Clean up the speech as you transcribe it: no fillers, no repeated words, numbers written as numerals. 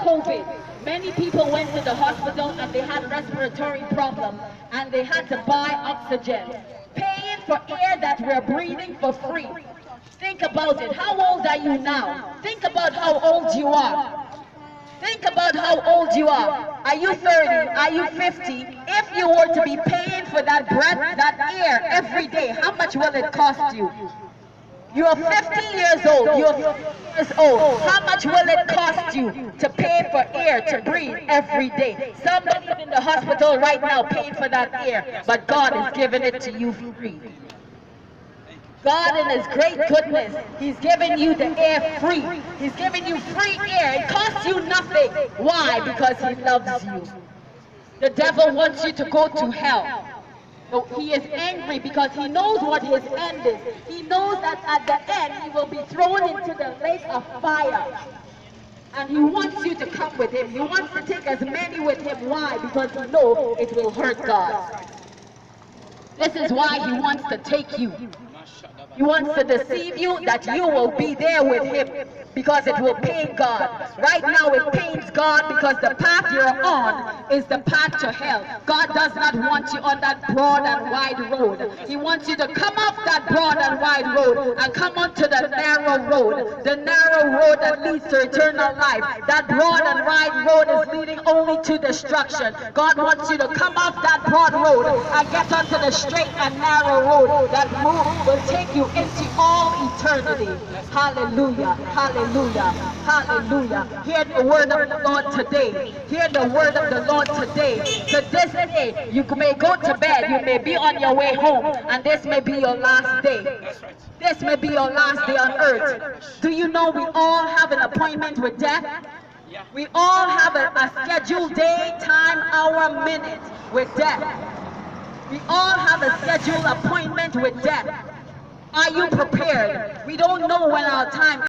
COVID, many people went to the hospital and they had respiratory problems and they had to buy oxygen, paying for air that we're breathing for free. Think about it. How old are you now? Think about how old you are. Think about how old you are. Are you 30? Are you 50? If you were to be paying for that breath, that air every day, how much will it cost you? You are 50 years old. You are 50 years old. How much will it cost you to pay for air to breathe every day? Somebody's in the hospital right now paying for that air, but God is giving it to you free. God in His great goodness, He's giving you the air free. He's giving you free air. It costs you nothing. Why? Because He loves you. The devil wants you to go to hell. So he is angry because he knows what his end is. He knows that at the end he will be thrown into the lake of fire. And he wants you to come with him. He wants to take as many with him. Why? Because he knows it will hurt God. This is why he wants to take you. He wants to deceive you that you will be there with him because it will pain God. Right now it pains God because the path you're on is the path to hell. God does not want you on that broad and wide road. He wants you to come off that broad and wide road and come onto the narrow road. The narrow road that leads to eternal life. That broad and wide road is leading only to destruction. God wants you to come off that broad road and get onto the straight and narrow road that will take you into all eternity. Hallelujah, hallelujah, hallelujah. Hear the word of the Lord today. Hear the word of the Lord today. To this day, you may go to bed, you may be on your way home, and this may be your last day. This may be your last day on earth. Do you know we all have an appointment with death? We all have a scheduled day, time, hour, minute with death. We all have a scheduled appointment with death. Are you prepared? We don't know when our time